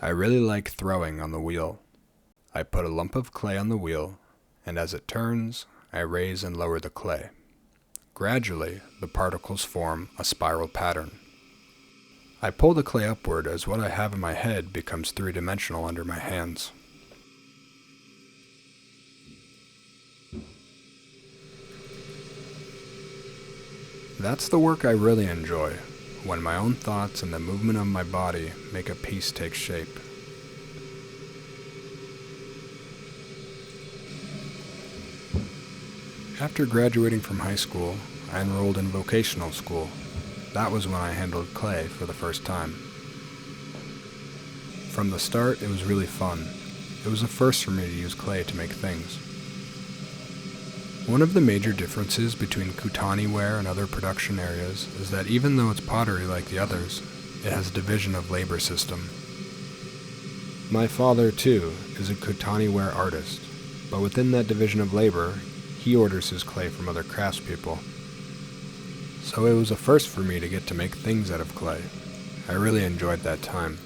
I really like throwing on the wheel. I put a lump of clay on the wheel, and as it turns, I raise and lower the clay. Gradually, the particles form a spiral pattern. I pull the clay upward as what I have in my head becomes three-dimensional under my hands. That's the work I really enjoy, when my own thoughts and the movement of my body make a piece take shape. After graduating from high school, I enrolled in vocational school. That was when I handled clay for the first time. From the start, it was really fun. It was a first for me to use clay to make things. One of the major differences between Kutani Ware and other production areas is that even though it's pottery like the others, it has a division of labor system. My father, too, is a Kutani Ware artist, but within that division of labor, he orders his clay from other craftspeople. So it was a first for me to get to make things out of clay. I really enjoyed that time.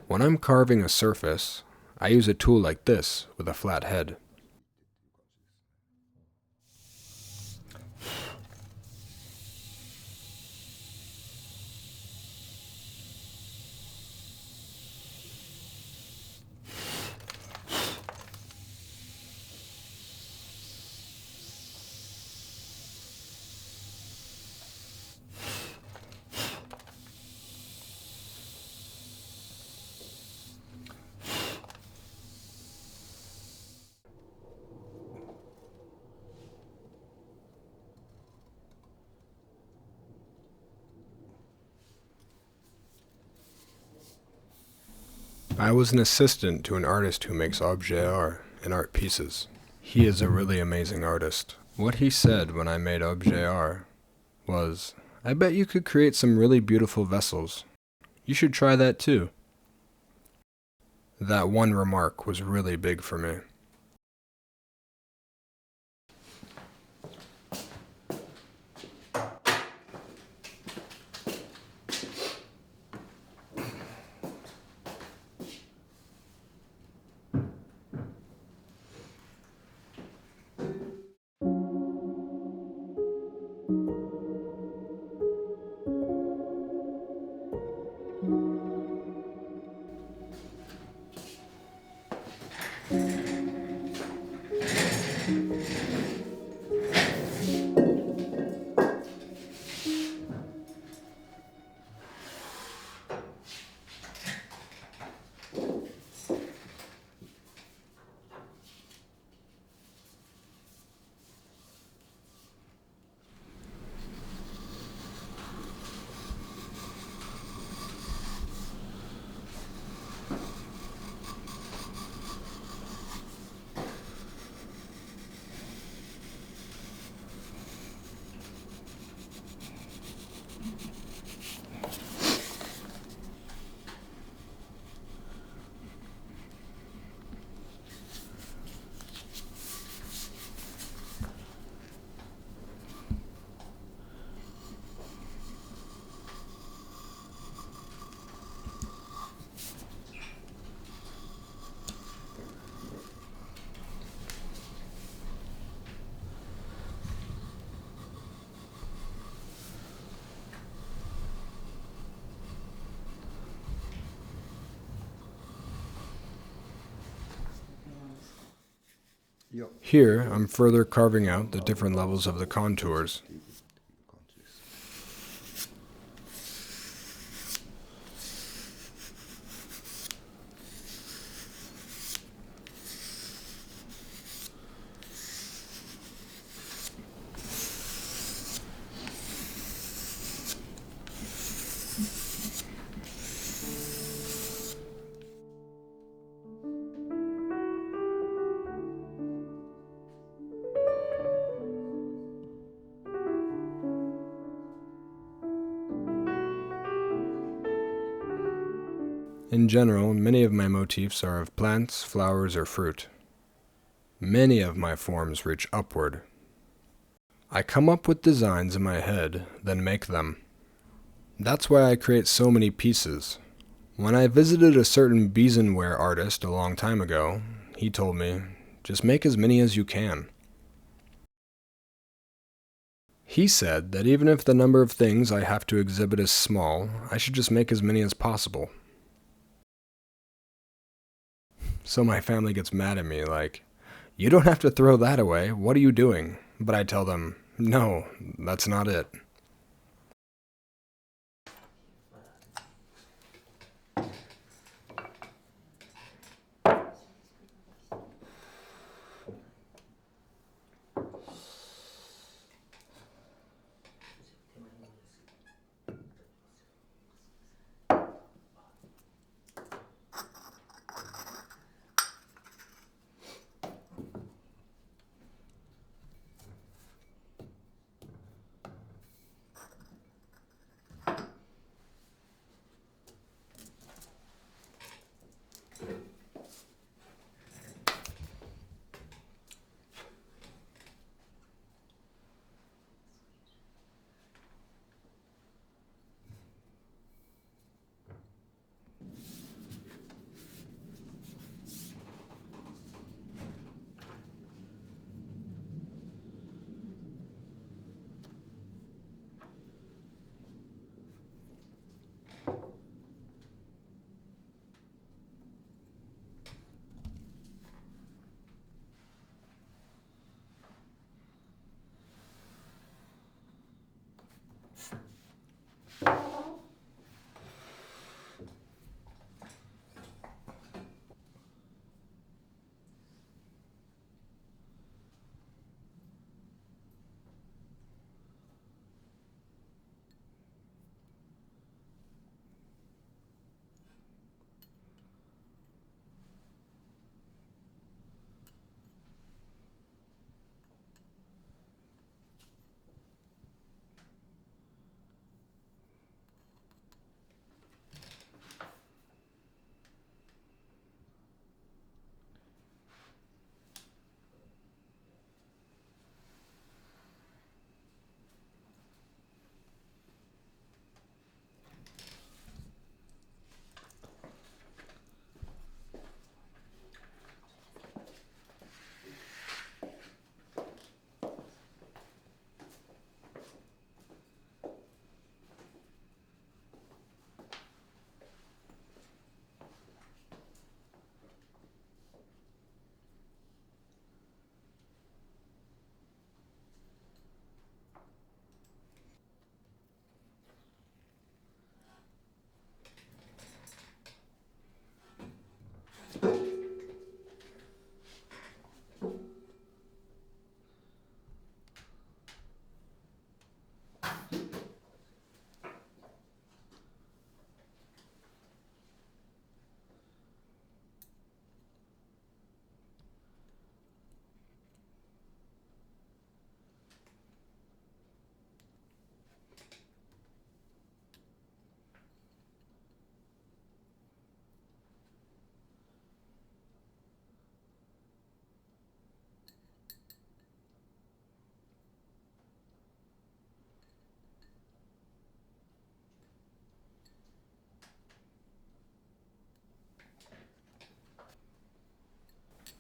When I'm carving a surface, I use a tool like this with a flat head. I was an assistant to an artist who makes objets d'art and art pieces. He is a really amazing artist. What he said when I made Objet Art was, "I bet you could create some really beautiful vessels. You should try that too." That one remark was really big for me. Here, I'm further carving out the different levels of the contours. In general, many of my motifs are of plants, flowers, or fruit. Many of my forms reach upward. I come up with designs in my head, then make them. That's why I create so many pieces. When I visited a certain besenware artist a long time ago, he told me, just make as many as you can. He said that even if the number of things I have to exhibit is small, I should just make as many as possible. So my family gets mad at me like, "You don't have to throw that away, what are you doing?" But I tell them, no, that's not it.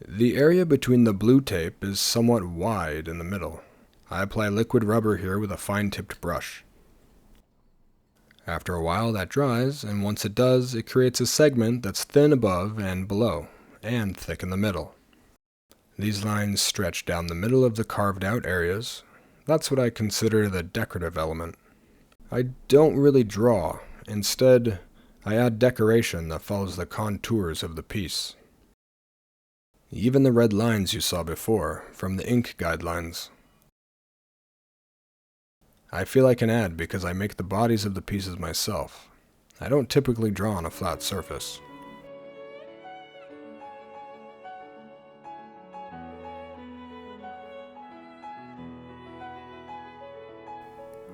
The area between the blue tape is somewhat wide in the middle. I apply liquid rubber here with a fine-tipped brush. After a while that dries, and once it does, it creates a segment that's thin above and below, and thick in the middle. These lines stretch down the middle of the carved out areas. That's what I consider the decorative element. I don't really draw. Instead, I add decoration that follows the contours of the piece. Even the red lines you saw before, from the ink guidelines. I feel I can add because I make the bodies of the pieces myself. I don't typically draw on a flat surface.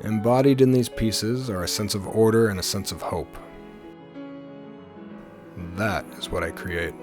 Embodied in these pieces are a sense of order and a sense of hope. That is what I create.